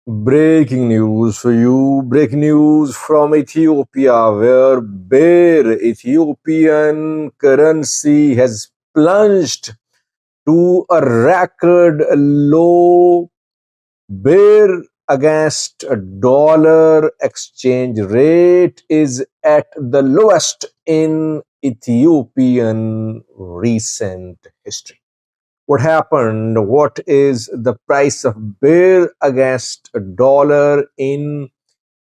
Breaking news for you. Breaking news from Ethiopia, where Birr Ethiopian currency has plunged to a record low. Birr against a dollar exchange rate is at the lowest in Ethiopian recent history. What happened? What is the price of Birr against a dollar in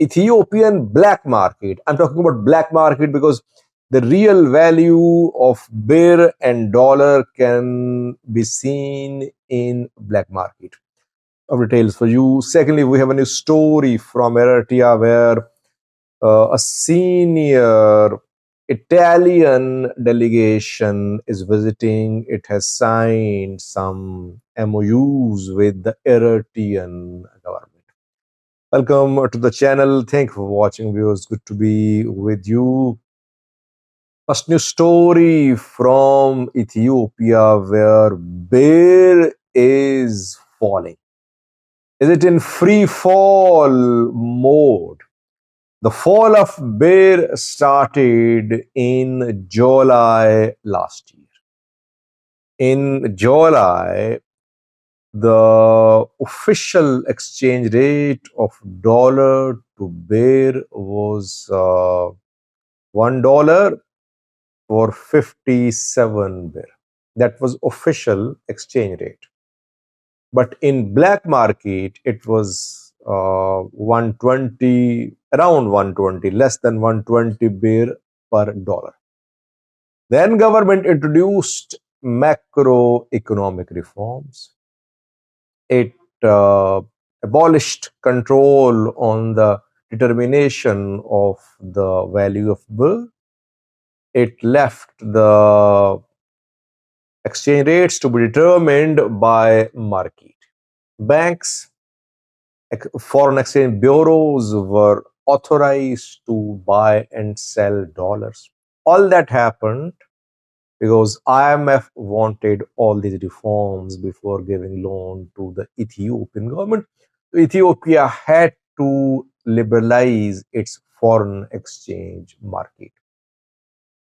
Ethiopian black market? I'm talking about black market because the real value of Birr and dollar can be seen in black market. Of details for you. Secondly, we have a new story from Eritrea where a senior Italian delegation is visiting. It has signed some MoUs with the Eritrean government. Welcome to the channel. Thank you for watching, viewers. Good to be with you. First new story from Ethiopia where Birr is falling. Is it in free fall mode? The fall of Birr started in July last year. In July, the official exchange rate of dollar to Birr was $1 for 57 Birr. That was official exchange rate. But in black market, it was 120, around 120, less than 120 Birr per dollar. Then government introduced macroeconomic reforms. It abolished control on the determination of the value of Birr. It left the exchange rates to be determined by market. Banks, foreign exchange bureaus were authorized to buy and sell dollars. All that happened because IMF wanted all these reforms before giving loan to the Ethiopian government. So Ethiopia had to liberalize its foreign exchange market.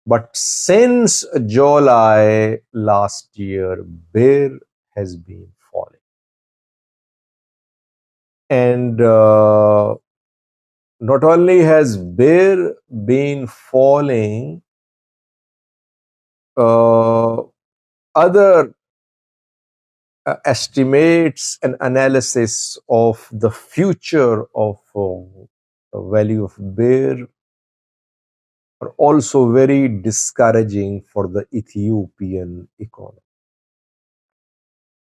But since July last year, Birr has been falling. And not only has Birr been falling, other estimates and analysis of the future of the value of Birr are also very discouraging for the Ethiopian economy.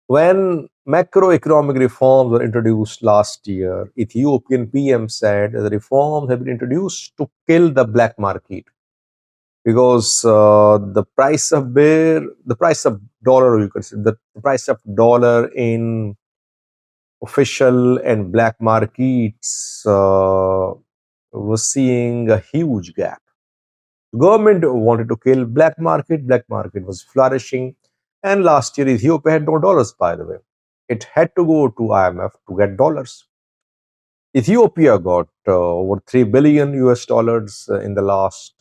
When macroeconomic reforms were introduced last year, Ethiopian PM said the reforms have been introduced to kill the black market because the price of Birr, the price of dollar, you could say, the price of dollar in official and black markets was seeing a huge gap. The government wanted to kill black market was flourishing, and last year Ethiopia had no dollars, by the way. It had to go to IMF to get dollars. Ethiopia got over 3 billion US dollars in the last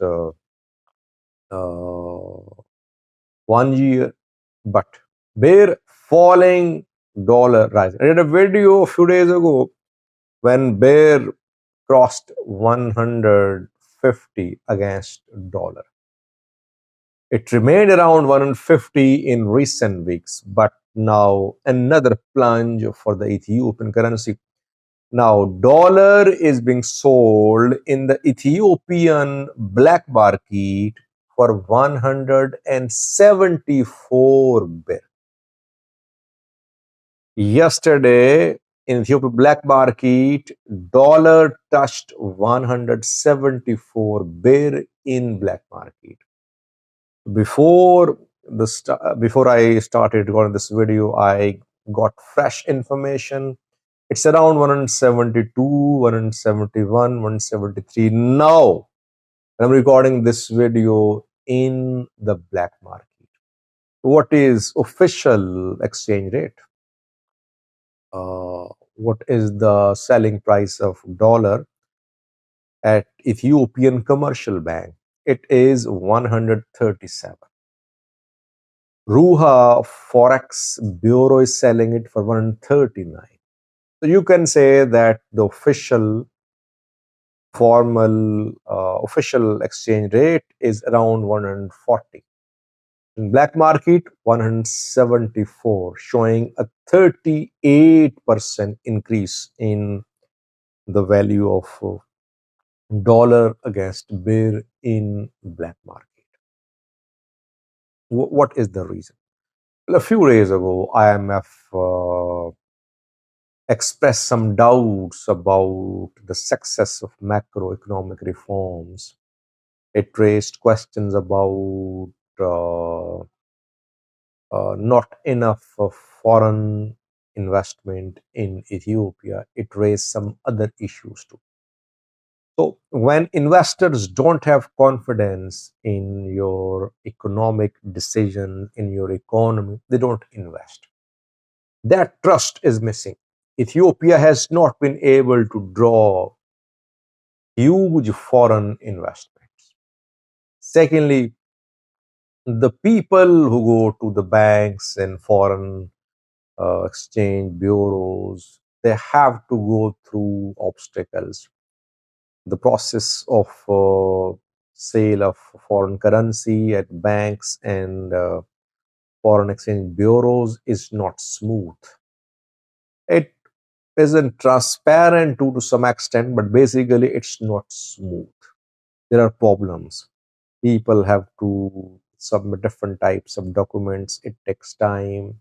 1 year, but Birr falling, dollar rising. I did a video a few days ago when Birr crossed 150 against dollar. It remained around 150 in recent weeks, but now another plunge for the Ethiopian currency. Now, dollar is being sold in the Ethiopian black market for 174 Birr. Yesterday, in Ethiopia black market, dollar touched 174 Birr in black market. Before I started recording this video, I got fresh information. It's around 172, 171, 173 now. I'm recording this video in the black market. What is official exchange rate? what is the selling price of dollar at Ethiopian Commercial Bank? It is 137. Ruha Forex Bureau is selling it for 139. So you can say that the official exchange rate is around 140. In black market, 174, showing a 38% increase in the value of dollar against birr in black market. What is the reason? Well, a few days ago, IMF expressed some doubts about the success of macroeconomic reforms. It raised questions about uh, not enough of foreign investment in Ethiopia. It raised some other issues too. So, when investors don't have confidence in your economic decision, in your economy, they don't invest. That trust is missing. Ethiopia has not been able to draw huge foreign investments. Secondly, the people who go to the banks and foreign exchange bureaus, they have to go through obstacles. The process of sale of foreign currency at banks and foreign exchange bureaus is not smooth. It isn't transparent to some extent, but basically it's not smooth. There are problems. People have to submit different types of documents. It takes time.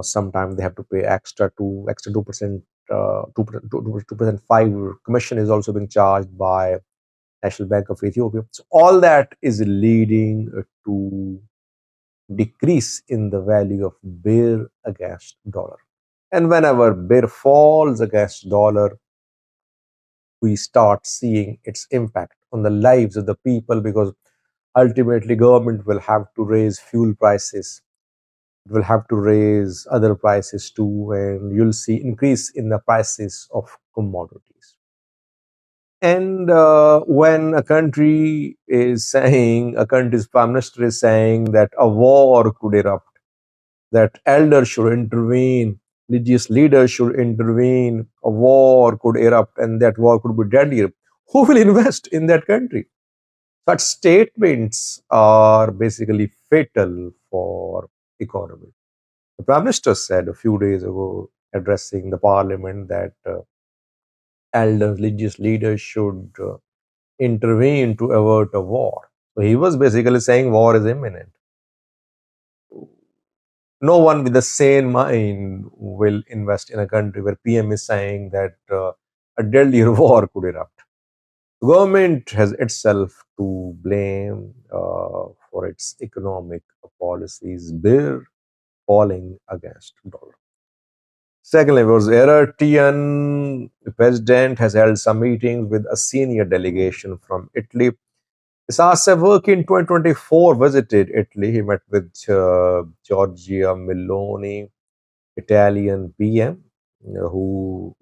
Sometimes they have to pay extra 2%, 2% 5 commission is also being charged by National Bank of Ethiopia. So all that is leading to decrease in the value of birr against dollar. And whenever birr falls against dollar, we start seeing its impact on the lives of the people, because ultimately government will have to raise fuel prices, it will have to raise other prices too, and you'll see increase in the prices of commodities. And when a country's prime minister is saying that a war could erupt, that elders should intervene, religious leaders should intervene, a war could erupt, and that war could be deadly, who will invest in that country? Such statements are basically fatal for economy. The Prime Minister said a few days ago, addressing the Parliament, that elders, religious leaders should intervene to avert a war. So he was basically saying war is imminent. No one with a sane mind will invest in a country where PM is saying that a deadly war could erupt. The government has itself to blame for its economic policies, birr falling against dollar. Secondly, was Eritrean president has held some meetings with a senior delegation from Italy. Sasev in 2024 visited Italy. He met with Giorgia Meloni, Italian PM, who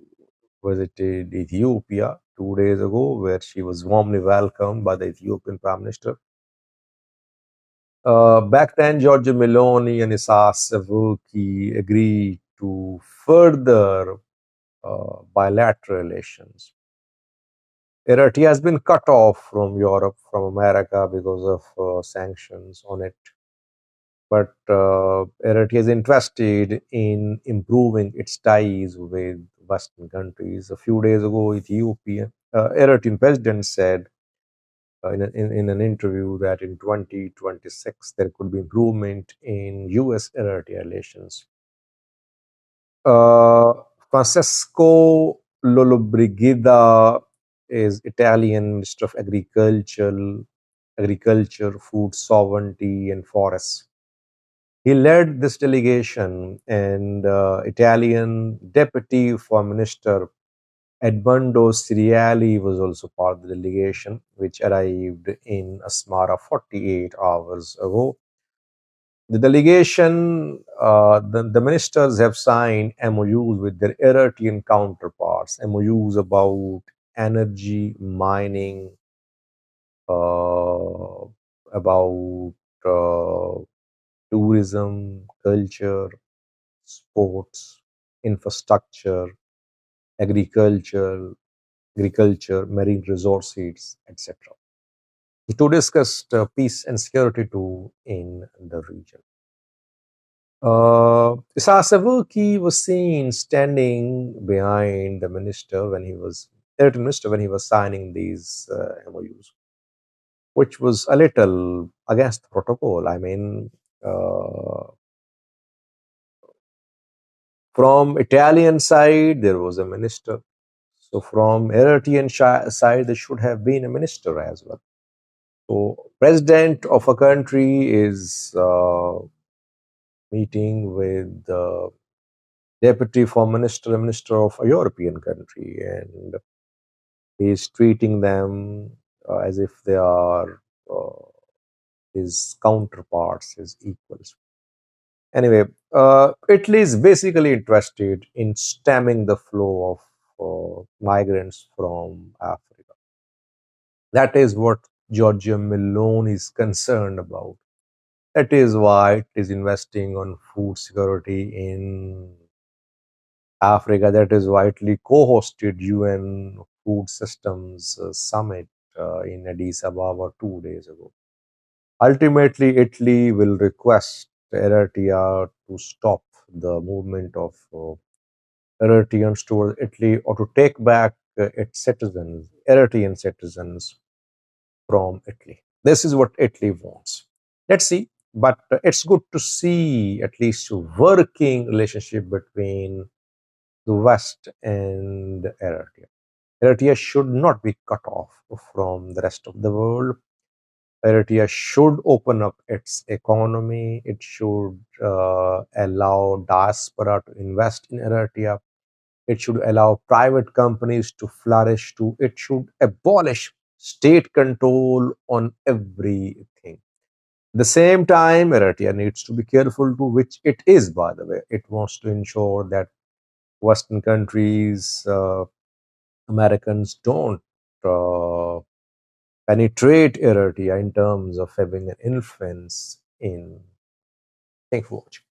visited Ethiopia 2 days ago, where she was warmly welcomed by the Ethiopian Prime Minister. Back then, Giorgia Meloni and Isaias Afwerki agreed to further bilateral relations. Eritrea has been cut off from Europe, from America, because of sanctions on it. But Eritrea is interested in improving its ties with Western countries. A few days ago, Eritrean president said in an interview that in 2026 there could be improvement in US-Eritrea relations. Francesco Lollobrigida is Italian Minister of Agriculture, Food Sovereignty, and Forests. He led this delegation, and Italian Deputy Foreign Minister Edmondo Ciriali was also part of the delegation, which arrived in Asmara 48 hours ago. The delegation, the ministers have signed MoUs with their Eritrean counterparts, MoUs about energy, mining, uh, about uh, tourism, culture, sports, infrastructure, agriculture, marine resources, etc. To discuss peace and security too in the region. Sasavuki was seen standing behind the minister when he was Eritrean minister when he was signing these MOUs, which was a little against the protocol. I mean, uh, from Italian side there was a minister, so from Eritrean side there should have been a minister as well. So, president of a country is meeting with the deputy foreign minister, a minister of a European country, and he's treating them as if they are uh, his counterparts, his equals. Anyway, Italy is basically interested in stemming the flow of migrants from Africa. That is what Giorgia Meloni is concerned about. That is why it is investing on food security in Africa. That is why Italy co-hosted UN Food Systems Summit in Addis Ababa 2 days ago. Ultimately, Italy will request Eritrea to stop the movement of Eritreans towards Italy or to take back its citizens, Eritrean citizens, from Italy. This is what Italy wants. Let's see. But it's good to see at least a working relationship between the West and Eritrea. Eritrea should not be cut off from the rest of the world. Eritrea should open up its economy. It should allow diaspora to invest in Eritrea. It should allow private companies to flourish too. It should abolish state control on everything. At the same time, Eritrea needs to be careful to which it is, by the way. It wants to ensure that Western countries, Americans don't uh, penetrate Eritrea in terms of having an influence in. Thank you for watching.